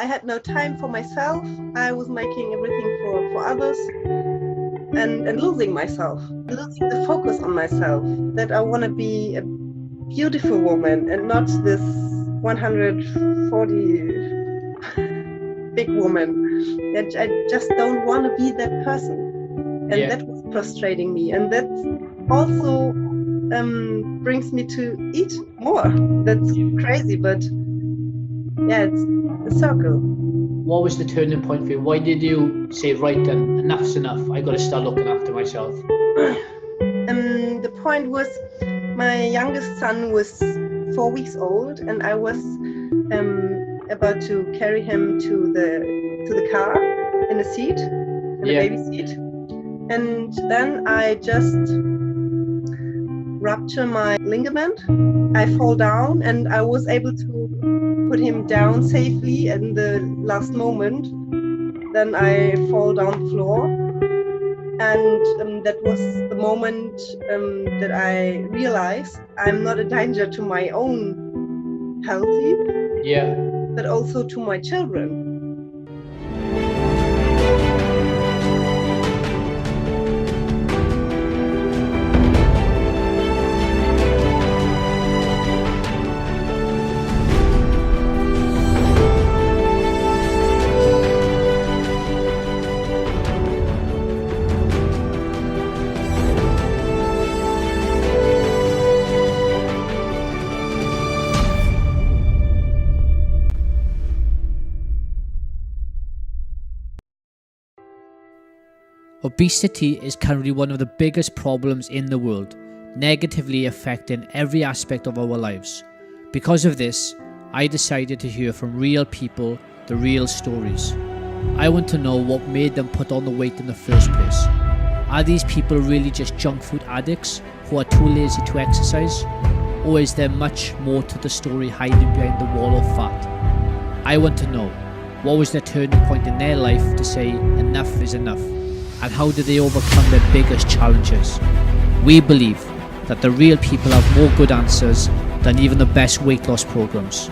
I had no time for myself. I was making everything for others and losing myself, losing the focus on myself, that I want to be a beautiful woman and not this 140 big woman. That I just don't want to be that person. And that was frustrating me. And that also brings me to eat more. That's crazy, but yeah, it's a circle. What was the turning point for you? Why did you say, right then, enough's enough, I got to start looking after myself? The point was, my youngest son was 4 weeks old, and I was about to carry him to the car in a seat, in a baby seat. And then I just rupture my ligament. I fall down, and I was able to put him down safely in the last moment. Then I fall down the floor, and that was the moment that I realized I'm not a danger to my own healthy, but also to my children. Obesity is currently one of the biggest problems in the world, negatively affecting every aspect of our lives. Because of this, I decided to hear from real people, the real stories. I want to know what made them put on the weight in the first place. Are these people really just junk food addicts who are too lazy to exercise? Or is there much more to the story hiding behind the wall of fat? I want to know, what was their turning point in their life to say enough is enough? And how did they overcome their biggest challenges? We believe that the real people have more good answers than even the best weight loss programs.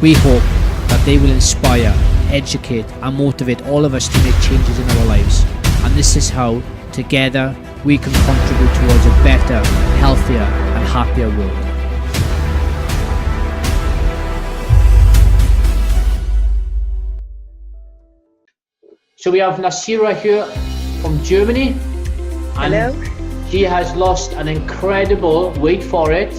We hope that they will inspire, educate and motivate all of us to make changes in our lives. And this is how, together, we can contribute towards a better, healthier and happier world. So we have Nacira here from Germany, and Hello. She has lost an incredible, wait for it,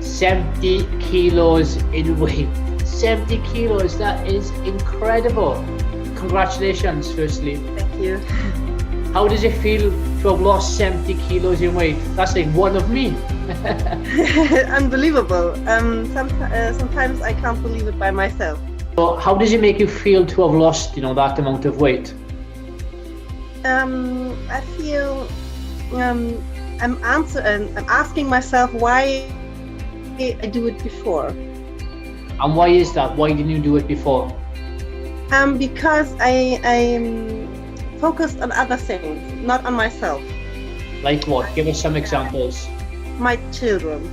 70 kilos in weight. 70 kilos, that is incredible. Congratulations, firstly. Thank you. How does it feel to have lost 70 kilos in weight? That's like one of me. Unbelievable. Sometimes I can't believe it by myself. So how does it make you feel to have lost, that amount of weight? I feel I'm asking myself why I do it before. And why is that? Why didn't you do it before? Because I'm focused on other things, not on myself. Like what? Give us some examples. My children.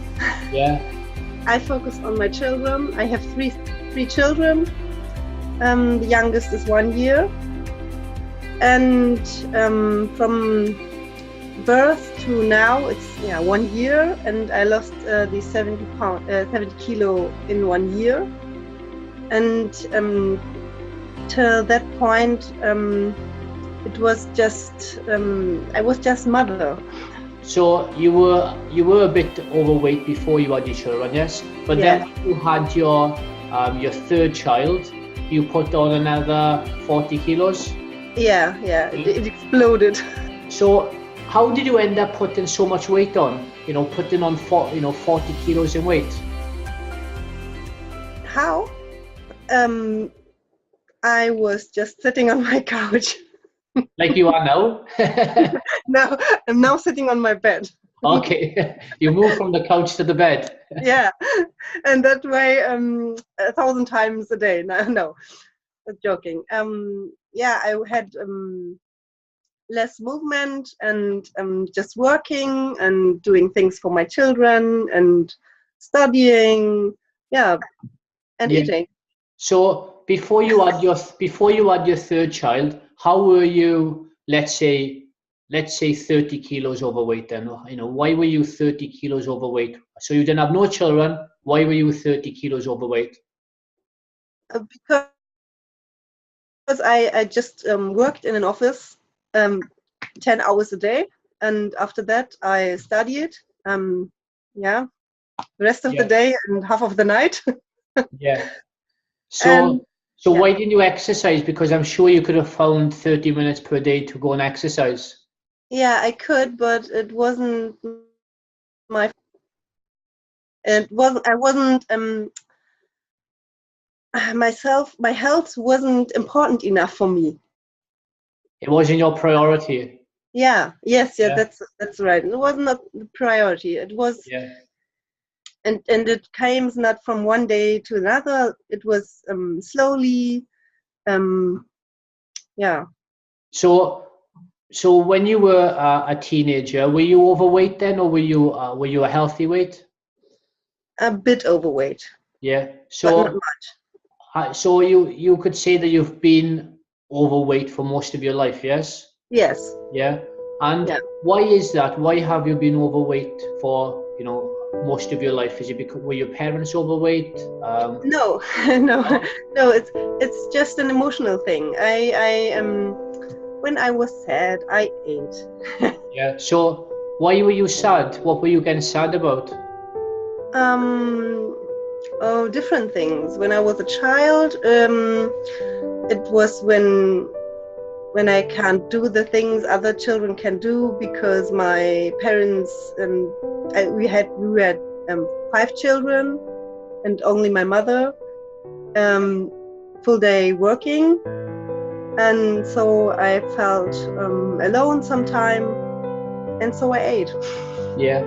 Yeah. I focus on my children. I have three children. The youngest is 1 year. And from birth to now, it's 1 year, and I lost the 70 kilo in 1 year. And till that point, it was just I was just mother. So you were a bit overweight before you had your children, yes? But then you had your third child. You put on another 40 kilos. Yeah, it exploded. So how did you end up putting so much weight on? Putting on 40 kilos in weight. How? I was just sitting on my couch. Like you are now? No, I'm now sitting on my bed. Okay, you moved from the couch to the bed. Yeah, and that way 1,000 times a day. No, joking. I had less movement and just working and doing things for my children and studying, and eating. So before you had your third child, how were you? Let's say 30 kilos overweight. Then why were you 30 kilos overweight? So you didn't have no children. Why were you 30 kilos overweight? Because I just worked in an office 10 hours a day, and after that I studied. Yeah, the rest of the Yeah, day and half of the night. yeah. And So yeah, why didn't you exercise? Because I'm sure you could have found 30 minutes per day to go and exercise. yeah, I could, but it wasn't my. It wasn't. I wasn't. Myself. My health wasn't important enough for me. It wasn't your priority. Yeah. Yes. Yeah. Yeah, That's right. It was not the priority. It was, yeah. and it came not from one day to another. It was slowly. Um. Yeah. So, so when you were a teenager, were you overweight then, or were you a healthy weight? A bit overweight, Yeah. but not So, much. so you could say that you've been overweight for most of your life, yes? Yes. Yeah. And Yeah. why is that? Why have you been overweight for most of your life? Is it because were your parents overweight? No. No. No. No. It's just an emotional thing. When I was sad, I ate. Yeah. So why were you sad? What were you getting sad about? um, oh, different things. When I was a child, it was when I can't do the things other children can do because my parents we had 5 children and only my mother um, full day working, and so I felt alone sometime, and so I ate. Yeah.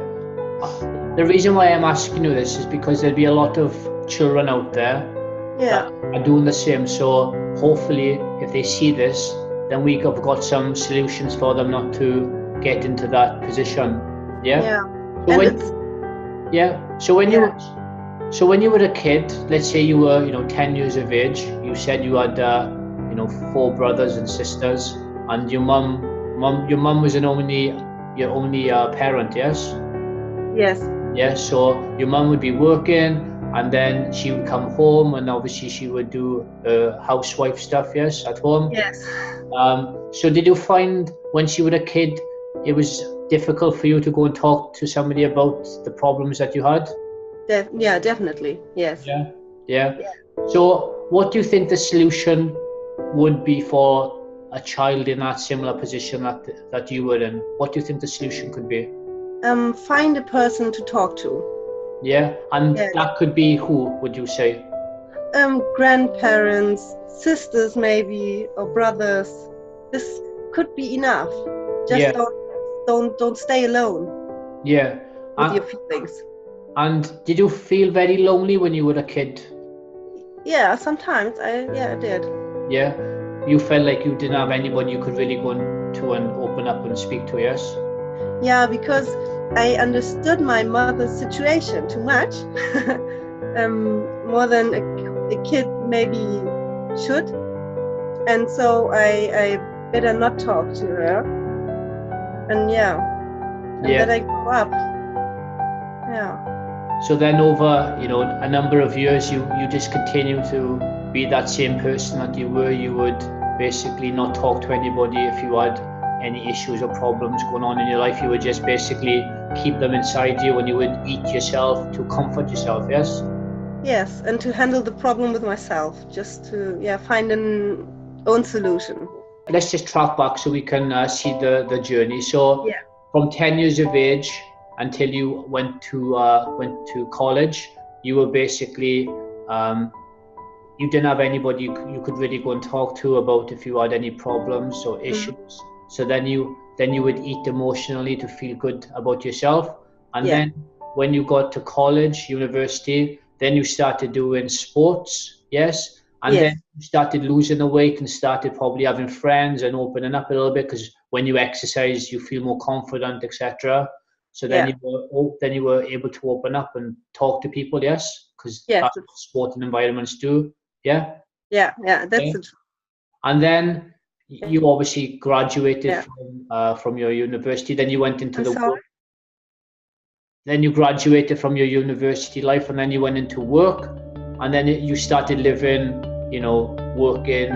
The reason why I'm asking you this is because there'll be a lot of children out there Yeah. that are doing the same. So hopefully, if they see this, then we have got some solutions for them not to get into that position. Yeah. Yeah. So And when it's yeah. So when yeah. you were a kid, let's say you were 10 years of age. You said you had 4 brothers and sisters, and your mum was your only parent. Yes. Yes. Yeah, so your mum would be working and then she would come home and obviously she would do housewife stuff, yes, at home. Yes. So did you find when she was a kid it was difficult for you to go and talk to somebody about the problems that you had? Yeah, definitely. Yes. Yeah. Yeah. Yeah. So what do you think the solution would be for a child in that similar position that you were in? What do you think the solution could be? Find a person to talk to. Yeah, and Yes. that could be who, would you say? Grandparents, sisters maybe, or brothers. This could be enough. Just Yeah, don't stay alone yeah. with And, your feelings. and did you feel very lonely when you were a kid? Yeah, sometimes I did. Yeah, you felt like you didn't have anyone you could really go to and open up and speak to, yes? Yeah, because I understood my mother's situation too much, more than a kid maybe should, and so I better not talk to her. And yeah, and Yeah. then I grow up. Yeah. So then over, a number of years, you just continue to be that same person that you were. You would basically not talk to anybody if you had any issues or problems going on in your life. You would just basically keep them inside you and you would eat yourself to comfort yourself, yes? Yes, and to handle the problem with myself, just to find an own solution. Let's just track back so we can see the journey. So Yeah. from 10 years of age until you went to college, you were basically you didn't have anybody you could really go and talk to about if you had any problems or issues. So then you would eat emotionally to feel good about yourself. And Yeah. then when you got to college, university, then you started doing sports, yes. And Yes. then you started losing the weight and started probably having friends and opening up a little bit because when you exercise, you feel more confident, etc. So then Yeah. you were able to open up and talk to people, yes, because Yes. that's what sport and environments do. Yeah. Yeah, that's Yeah. the truth. And then you obviously graduated Yeah. from your university. Then you went into I'm the sorry. work. Then you graduated from your university life, and then you went into work, and then you started living, working,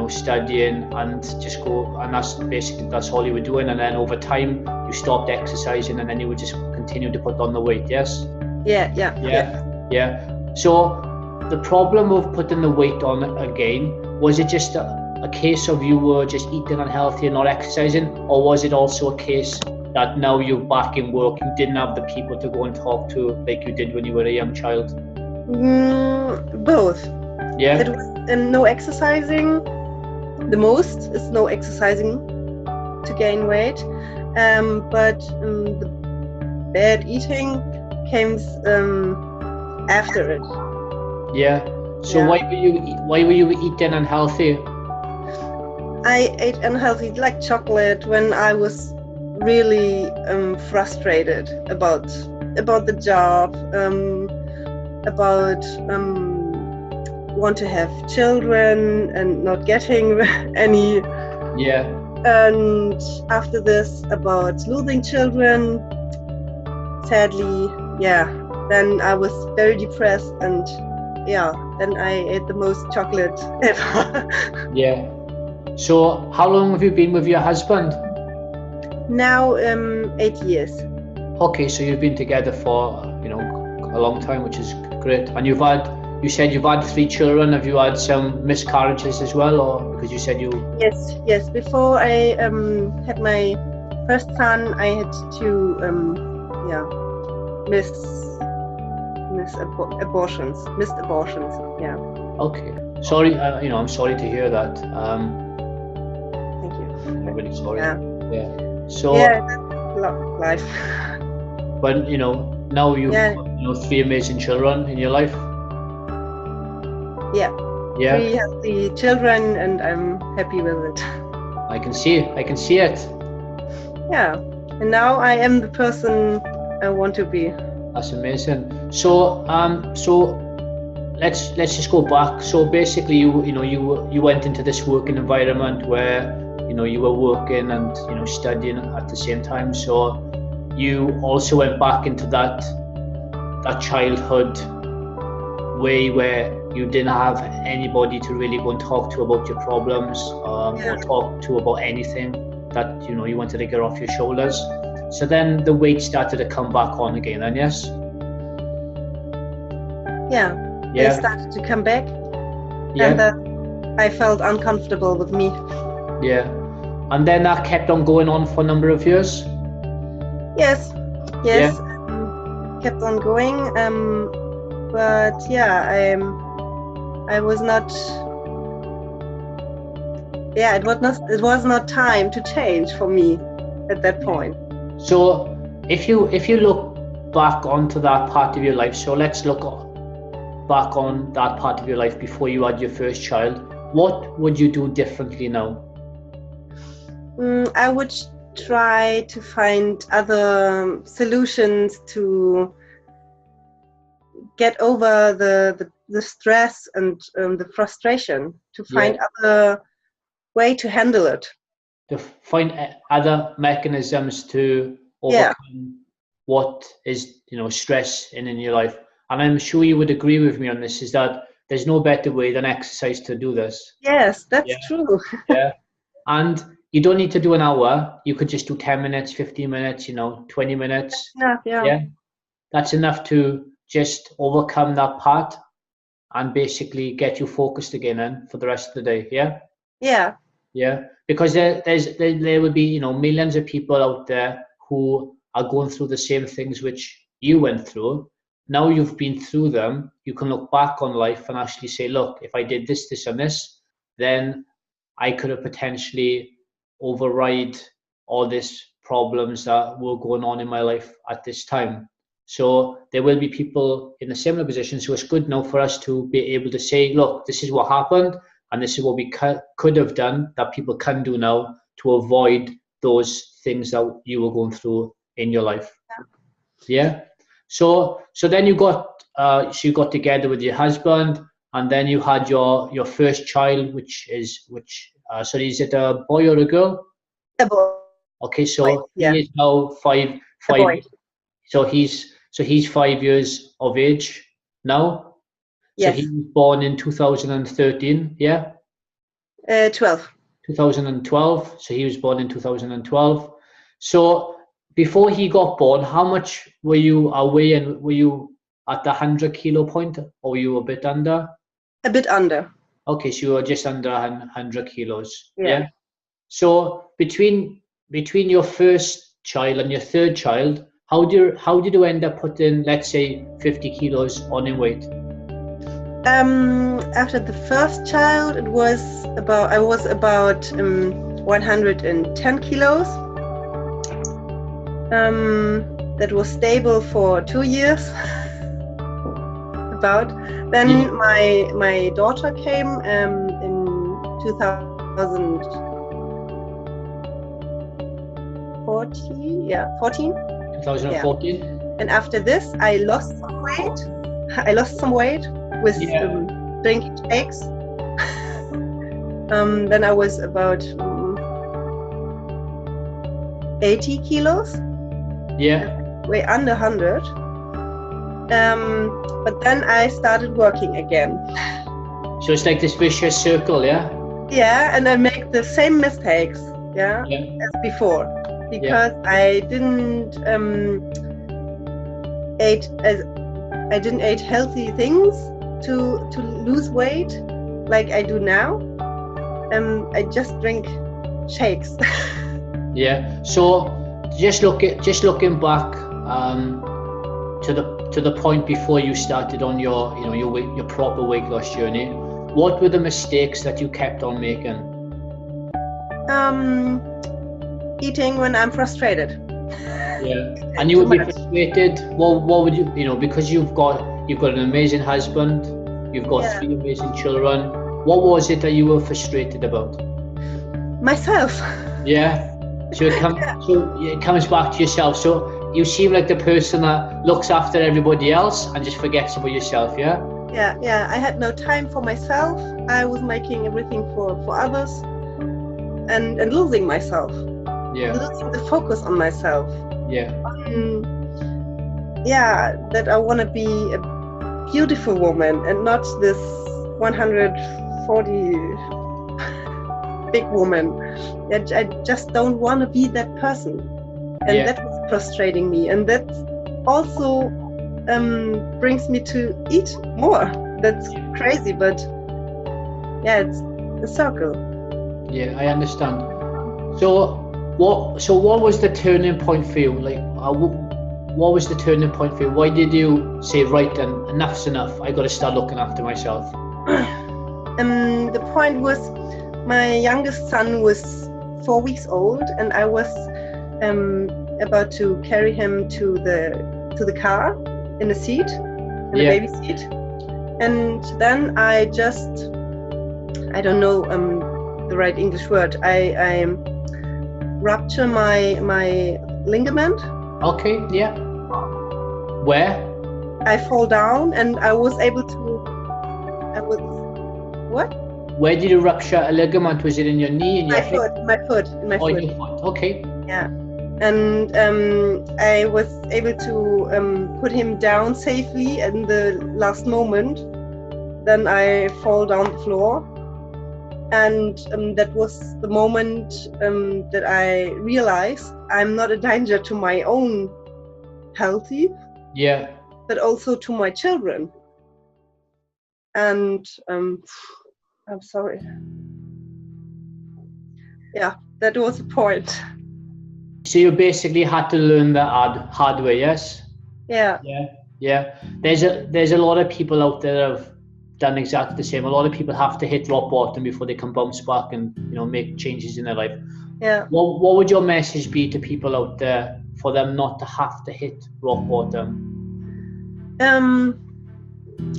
studying, and just go. And that's all you were doing. And then over time, you stopped exercising, and then you would just continue to put on the weight. Yes. Yeah. So the problem of putting the weight on again, was it just a case of you were just eating unhealthy and not exercising, or was it also a case that now you're back in work, you didn't have the people to go and talk to like you did when you were a young child? Both. Yeah. It was no exercising. The most is no exercising to gain weight, but the bad eating came after it. Yeah. So Yeah. why were you eating unhealthy? I ate unhealthy, like chocolate, when I was really frustrated about the job, about want to have children and not getting any. Yeah. And after this, about losing children, sadly, then I was very depressed, and then I ate the most chocolate ever. Yeah. So how long have you been with your husband? Now 8 years. Okay, so you've been together for a long time, which is great. And you said you've had 3 children. Have you had some miscarriages as well, or because you said you? Yes. Before I had my first son, I had to missed abortions. Yeah. Okay. Sorry, I'm sorry to hear that. Thank you. I'm really sorry. Yeah. So. Yeah, that's life. But now you've got 3 amazing children in your life. Yeah. Yeah. 3 healthy children, and I'm happy with it. I can see it. Yeah. And now I am the person I want to be. That's amazing. So let's just go back. So basically, you went into this working environment where you were working and studying at the same time. So you also went back into that childhood way where you didn't have anybody to really go and talk to about your problems, or talk to about anything that you wanted to get off your shoulders. So then the weight started to come back on again, and yes? They started to come back, and I felt uncomfortable with me. Yeah. And then that kept on going on for a number of years? Yes. Kept on going, but I was not. It was not time to change for me at that point. So if you look back onto that part of your life, so let's look back on that part of your life before you had your first child, what would you do differently now? I would try to find other solutions to get over the stress and the frustration, to find other way to handle it. To find other mechanisms to overcome what is stress in your life. And I'm sure you would agree with me on this, is that there's no better way than exercise to do this. Yes, that's true. And you don't need to do an hour. You could just do 10 minutes, 15 minutes, 20 minutes. That's enough to just overcome that part and basically get you focused again then for the rest of the day. Yeah, because there will be millions of people out there who are going through the same things which you went through. Now you've been through them, you can look back on life and actually say, look, if I did this, this and this, then I could have potentially override all these problems that were going on in my life at this time. So there will be people in a similar position. So it's good now for us to be able to say, look, this is what happened, and this is what we could have done that people can do now to avoid those things that you were going through in your life. So then you got together with your husband, and then you had your first child, sorry, is it a boy or a girl? A boy. Okay, so Yeah. he is now five. A boy. So he's 5 years of age now. So Yes. he was born in 2013, yeah? 12. 2012. So he was born in 2012. So before he got born, how much were you away, and were you at the 100 kilo point, or were you a bit under? A bit under. Okay, so you were just under 100 kilos. Yeah. So between your first child and your third child, how did you end up putting, let's say, 50 kilos on in weight? After the first child, I was about 110 kilos. That was stable for 2 years. About. Then my daughter came in 2014. Yeah, 14. 2014. Yeah. And after this, I lost some weight. With drinking shakes. Then I was about 80 kilos. Yeah. Way under 100. But then I started working again. So it's like this vicious circle, yeah? Yeah, and I make the same mistakes, as before, because I didn't eat healthy things to lose weight like I do now. I just drink shakes. Yeah. So just looking back to the point before you started on your proper weight loss journey, what were the mistakes that you kept on making? Eating when I'm frustrated. Yeah. And you would be frustrated. What would you because you've got an amazing husband, you've got 3 amazing children. What was it that you were frustrated about? Myself. Yeah. So it comes back to yourself. So you seem like the person that looks after everybody else and just forgets about yourself, yeah? Yeah. I had no time for myself. I was making everything for others and losing myself. Yeah. Losing the focus on myself. Yeah. That I want to be a beautiful woman and not this 140 big woman. I just don't want to be that person. And that was frustrating me. And that also brings me to eat more. That's crazy, but it's a circle. Yeah, I understand. So what was the turning point for you? Like, what was the turning point for you? Why did you say, right, then enough's enough, I got to start looking after myself? The point was, my youngest son was 4 weeks old, and I was about to carry him to the car in the baby seat, and then I don't know the right English word. I rupture my ligament. Okay, yeah. Where? I fall down, and I was able to. What? Where did you rupture a ligament? Was it in your knee? In your foot? My foot. Your foot. Okay. Yeah. And I was able to put him down safely in the last moment. Then I fall down the floor, and that was the moment that I realized I'm not a danger to my own health, but also to my children. And I'm sorry. Yeah, that was the point. So you basically had to learn the hard way, yes? Yeah. There's a lot of people out there that have done exactly the same. A lot of people have to hit rock bottom before they can bounce back and make changes in their life. Yeah. What would your message be to people out there for them not to have to hit rock bottom?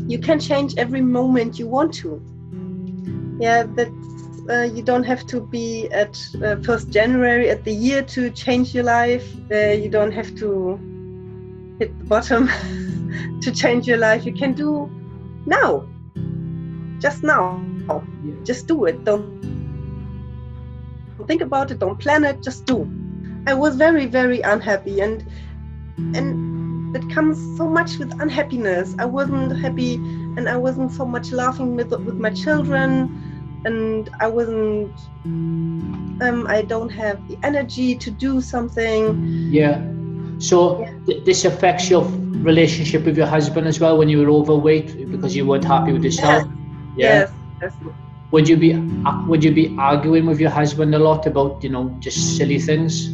You can change every moment you want to. Yeah, that's you don't have to be at 1st January at the year to change your life. You don't have to hit the bottom to change your life. You can do now. just now. Yeah. Just do it. Don't think about it. Don't plan it. Just do. I was very, very unhappy, and it comes so much with unhappiness. I wasn't happy, and I wasn't so much laughing with my children, and I wasn't. I don't have the energy to do something. Yeah. So this affects your relationship with your husband as well when you were overweight because you weren't happy with yourself. Yes. Yes. Would you be arguing with your husband a lot about, you know, just silly things?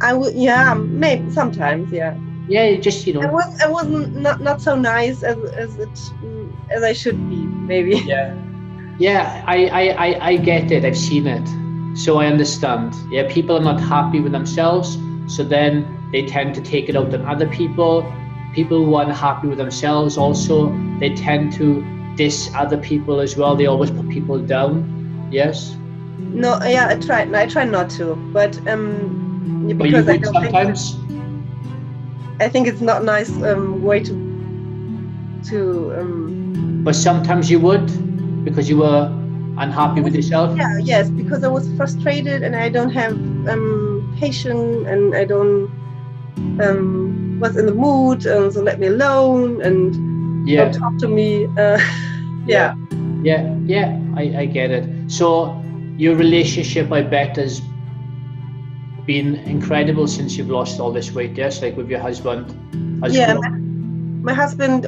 I would. Yeah, maybe sometimes. Yeah. Yeah, just, you know. I wasn't not so nice as I should be, maybe. Yeah. Yeah, I get it. I've seen it, so I understand. Yeah, people are not happy with themselves, so then they tend to take it out on other people. People who aren't happy with themselves also, they tend to diss other people as well. They always put people down. Yes. No, yeah, I try not to, but But you because I would don't sometimes. I think it's not nice way to But sometimes you would, because you were unhappy with yourself. Yeah, yes, because I was frustrated and I don't have patience, and I don't was in the mood, so let me alone and don't talk to me. Yeah. I get it. So your relationship, I bet, has been incredible since you've lost all this weight. Yes, like with your husband. My husband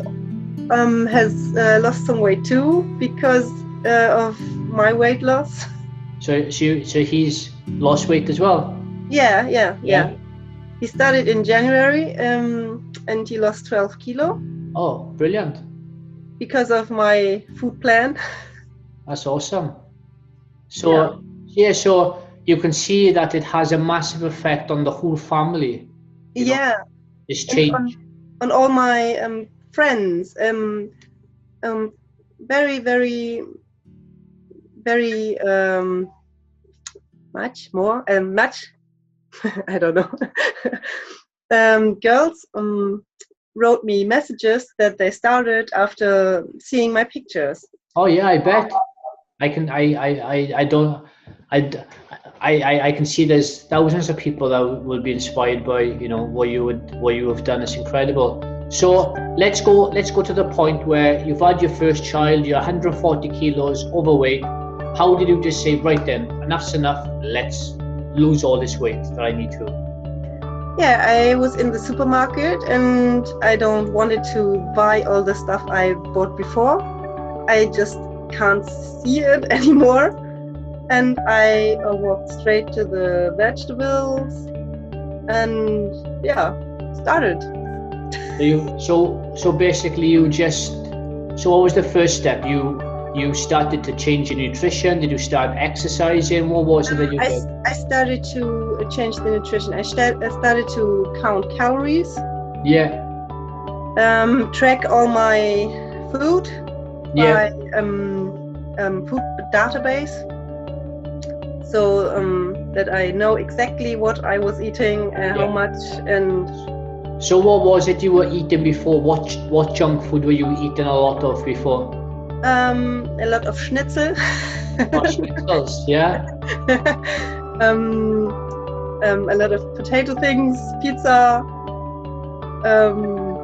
has lost some weight too because of my weight loss. So he's lost weight as well. Yeah. He started in January and he lost 12 kilo. Oh, brilliant! Because of my food plan. That's awesome. So so you can see that it has a massive effect on the whole family. Yeah. This change on all my friends. Very, very, very much more. Much. I don't know. Girls wrote me messages that they started after seeing my pictures. Oh yeah, I bet. I can see there's thousands of people that will be inspired by, you know, what you have done. Is incredible. So let's go to the point where you've had your first child, you're 140 kilos overweight. How did you just say, right then, enough's enough, let's lose all this weight that I need to? Yeah, I was in the supermarket and I don't wanted to buy all the stuff I bought before. I just can't see it anymore. And I walked straight to the vegetables and started. So basically you just, so what was the first step? You started to change your nutrition? Did you start exercising? What was it that you did? I started to change the nutrition. I started to count calories. Yeah. Track all my food by food database, so that I know exactly what I was eating and how much. And so what was it you were eating before? What junk food were you eating a lot of before? A lot of schnitzel. Oh, schnitzels, yeah. A lot of potato things, pizza,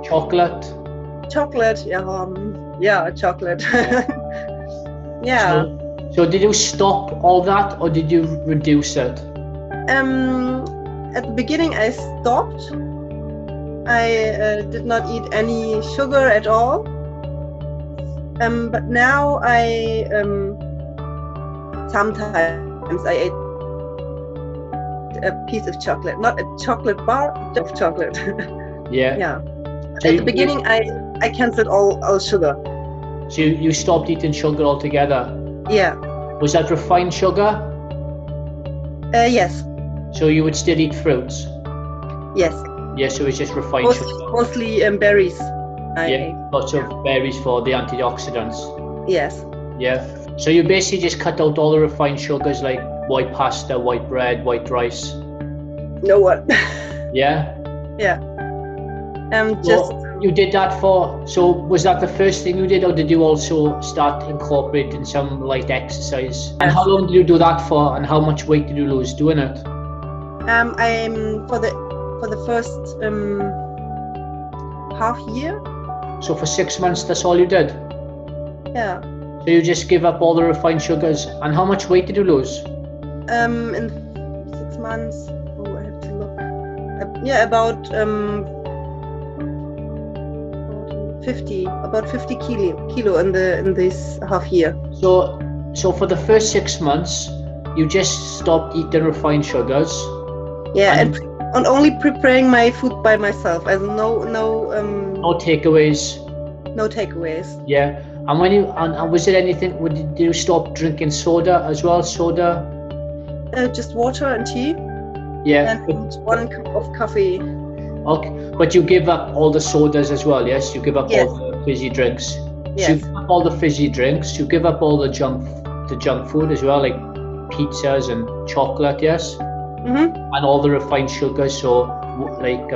chocolate, chocolate. Yeah. So did you stop all that or did you reduce it? At the beginning I stopped. I did not eat any sugar at all. But now I sometimes I ate a piece of chocolate, not a chocolate bar, just chocolate. Yeah. So at the beginning I canceled all sugar. So you stopped eating sugar altogether? Yeah. Was that refined sugar? Yes. So you would still eat fruits? Yes. Yes, so it's just refined sugar. Mostly berries. Lots of berries for the antioxidants. Yes. Yeah. So you basically just cut out all the refined sugars like white pasta, white bread, white rice. No what? Yeah. Yeah. Just you did that for, so was that the first thing you did, or did you also start incorporating some light exercise? And how long did you do that for, and how much weight did you lose doing it? I'm for the first half year. So for 6 months, that's all you did? Yeah. So you just give up all the refined sugars. And how much weight did you lose? In 6 months. Oh, I have to look. Yeah, about 50 kilo in this half year. So for the first 6 months, you just stopped eating refined sugars. Yeah, and only preparing my food by myself. As no takeaways. No takeaways. Yeah. And when and was it anything? Did you stop drinking soda as well? Soda? Just water and tea. Yeah. And 1 cup of coffee. Okay, but you give up all the sodas as well, yes? You give up Yes. all the fizzy drinks. Yes. So you give up all the fizzy drinks. You give up all the junk food as well, like pizzas and chocolate, yes? Mm-hmm. And all the refined sugars, so like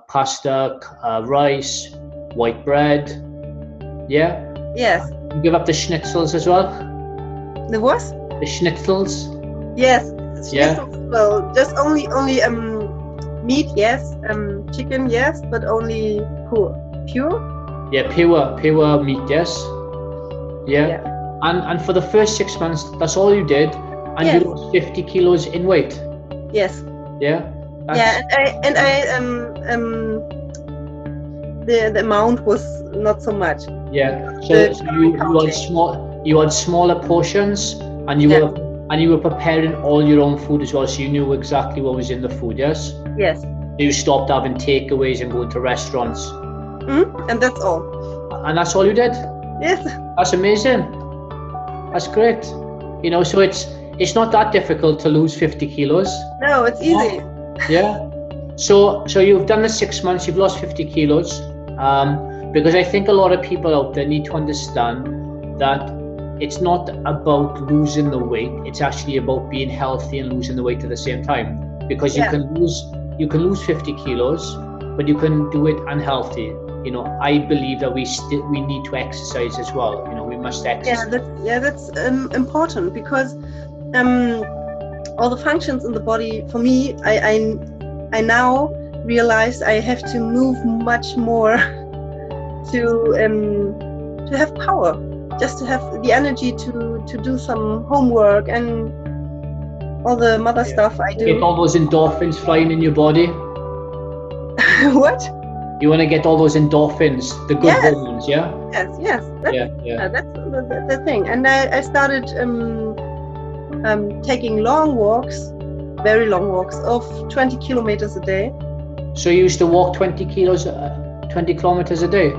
pasta, rice, white bread. Yeah. Yes. You give up the schnitzels as well. The what? The schnitzels. Yes. Yeah. Well, just only meat, yes. Chicken, yes, but only pure. Yeah, pure meat, yes. Yeah. And for the first 6 months, that's all you did, and Yes. you lost 50 kilos in weight. Yes. Yeah. Yeah, and I the amount was not so much. Yeah. So you had smaller portions, and you were preparing all your own food as well, so you knew exactly what was in the food. Yes. Yes. So you stopped having takeaways and going to restaurants. And that's all. And that's all you did. Yes. That's amazing. That's great. You know, so it's not that difficult to lose 50 kilos. No, it's easy. Yeah. So you've done the 6 months, you've lost 50 kilos. Because I think a lot of people out there need to understand that it's not about losing the weight. It's actually about being healthy and losing the weight at the same time. Because you can lose 50 kilos, but you can do it unhealthy. You know, I believe that we need to exercise as well. You know, we must exercise. That's important, because all the functions in the body, for me, I now realize I have to move much more to have power, just to have the energy to do some homework and all the mother stuff I do. Get all those endorphins flying in your body. What? You want to get all those endorphins, the good hormones, yeah? Yes. That's the thing. And I started taking long walks, very long walks of 20 kilometers a day. So you used to walk 20 kilometers a day?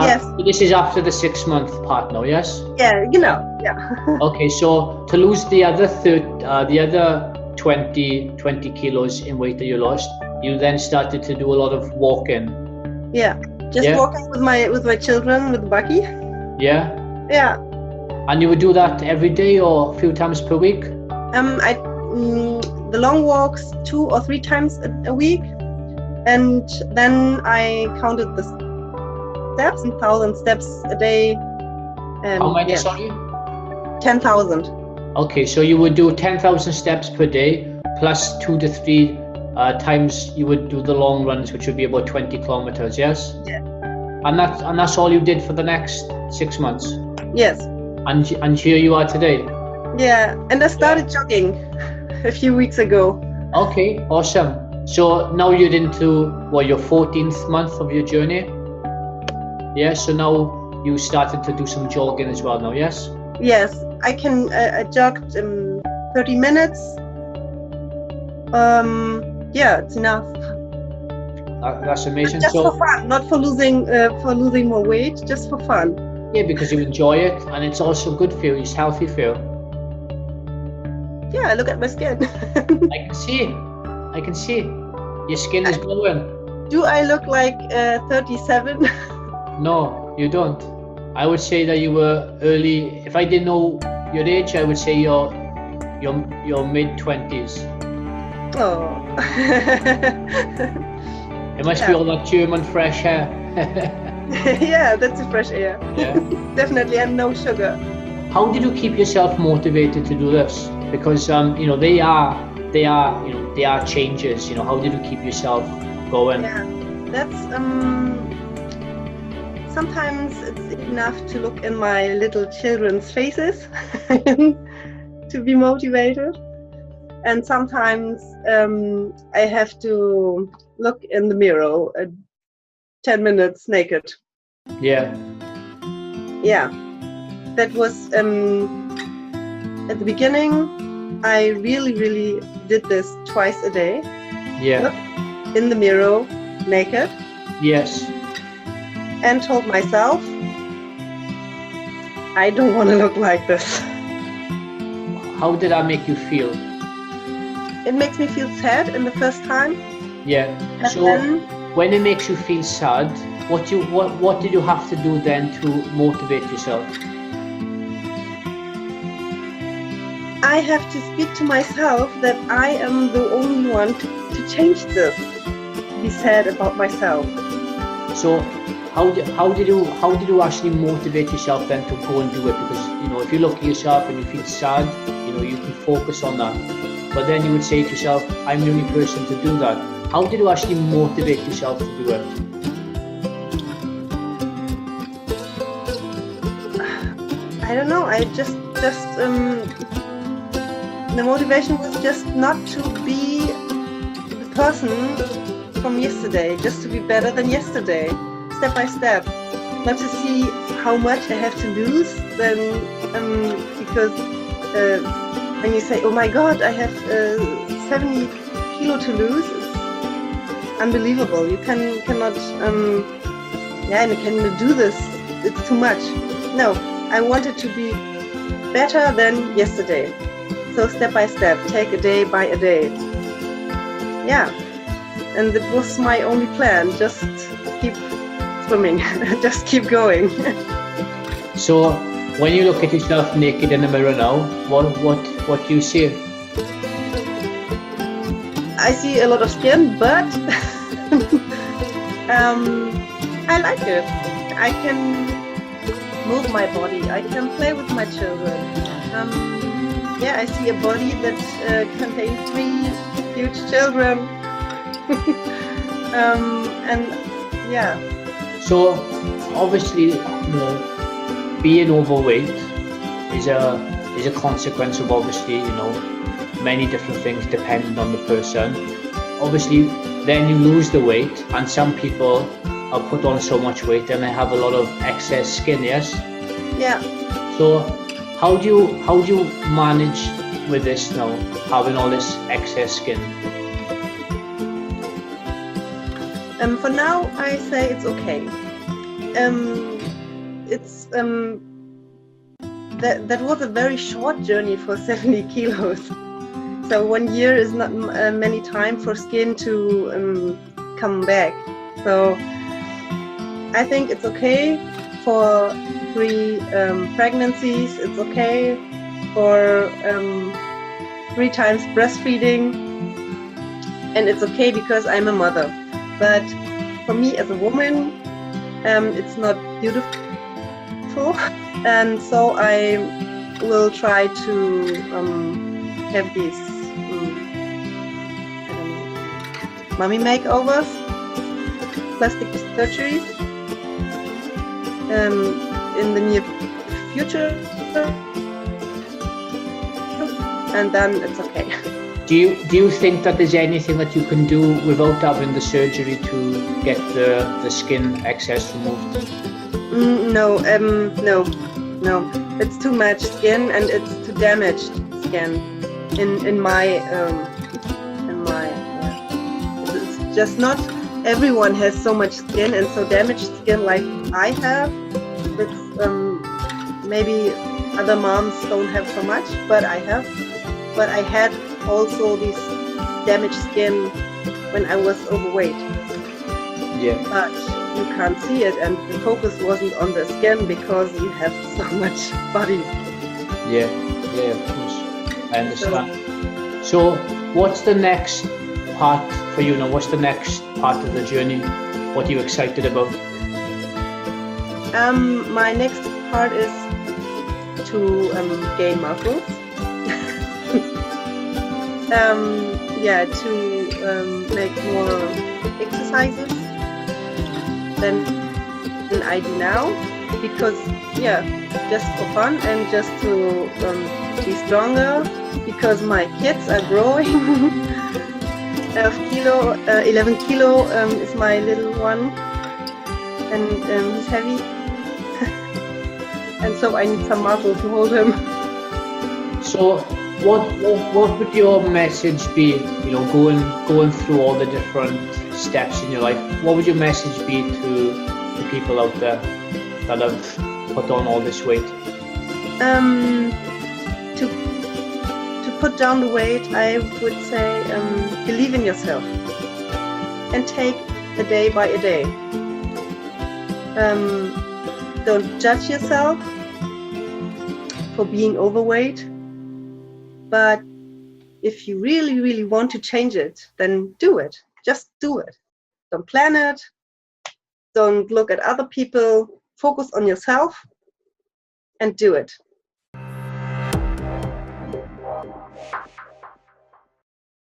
Yes. This is after the 6 month part now, yes? Yeah, yeah. Okay, so to lose the other 20 kilos in weight that you lost, you then started to do a lot of walking. Yeah, just walking with my children with Bucky. Yeah. Yeah. And you would do that every day or a few times per week? The long walks 2 or 3 times a week, and then I counted the steps, 1,000 steps a day. How many? Sorry. 10,000. Okay, so you would do 10,000 steps per day, plus 2 to 3 times you would do the long runs, which would be about 20 kilometers. Yes. Yeah. And that's all you did for the next 6 months. Yes. And here you are today. Yeah, and I started jogging a few weeks ago. Okay, awesome. So now you're into your 14th month of your journey. Yeah. So now you started to do some jogging as well now. Yes. Yes, I can. I jogged 30 minutes. Yeah, it's enough. That's amazing. Just for fun, not for losing more weight, just for fun. Yeah, because you enjoy it, and it's also good for you. It's healthy for you. Yeah, look at my skin. I can see. Your skin is glowing. Do I look like 37? No, you don't. I would say that you were early. If I didn't know your age, I would say you're mid-20s. Oh. It must be all that German fresh air. Yeah, that's a fresh air. Yeah. Definitely, and no sugar. How did you keep yourself motivated to do this? Because you know, they are changes. You know, how did you keep yourself going? Yeah, that's sometimes it's enough to look in my little children's faces to be motivated, and sometimes I have to look in the mirror 10 minutes naked. Yeah. Yeah, that was at the beginning. I really did this twice a day. Yeah. Look in the mirror naked. Yes. And told myself, I don't want to look like this. How did that make you feel? It makes me feel sad in the first time. Yeah. And so then, when it makes you feel sad, what did you have to do then to motivate yourself? I have to speak to myself that I am the only one to change this. Be sad about myself. So how did you actually motivate yourself then to go and do it? Because you know, if you look at yourself and you feel sad, you know, you can focus on that. But then you would say to yourself, I'm the only person to do that. How did you actually motivate yourself to do it? I don't know. I just the motivation was just not to be the person from yesterday, just to be better than yesterday, step by step. Not to see how much I have to lose, then because when you say, oh my God, I have 70 kilo to lose, it's unbelievable. You cannot do this. It's too much. No, I wanted to be better than yesterday. So step by step, take a day by a day. Yeah, and it was my only plan. Just keep swimming, just keep going. So when you look at yourself naked in the mirror now, what do you see? I see a lot of skin, but I like it. I can move my body. I can play with my children. I see a body that contains 3 huge children. So obviously, you know, being overweight is a consequence of, obviously, you know, many different things depending on the person. Obviously, then you lose the weight, and some people are put on so much weight and they have a lot of excess skin. Yes. Yeah. So how do you manage with this now, having all this excess skin? For now, I say it's okay. That was a very short journey for 70 kilos. So 1 year is not many time for skin to come back. So I think it's okay for 3 pregnancies. It's okay for 3 times breastfeeding, and it's okay because I'm a mother. But for me as a woman, it's not beautiful, and so I will try to have these mommy makeovers, plastic surgeries in the near future, and then it's okay. Do you think that there's anything that you can do without having the surgery to get the skin excess removed? No. It's too much skin, and it's too damaged skin. In my it's just not everyone has so much skin and so damaged skin like I have. It's maybe other moms don't have so much, but I have. But I had also this damaged skin when I was overweight. Yeah. But you can't see it, and the focus wasn't on the skin because you have so much body. Yeah, of course. I understand. So what's the next part for you now? What's the next part of the journey? What are you excited about? My next part is to gain muscles. To make more exercises than I do now, because just for fun and just to be stronger, because my kids are growing. 11 kilo is my little one, and he's heavy. And so I need some muscle to hold him. So what would your message be, going through all the different steps in your life? What would your message be to the people out there that have put on all this weight? To put down the weight, I would say believe in yourself and take a day by a day. Don't judge yourself for being overweight, but if you really, really want to change it, then do it. Just do it. Don't plan it. Don't look at other people. Focus on yourself and do it.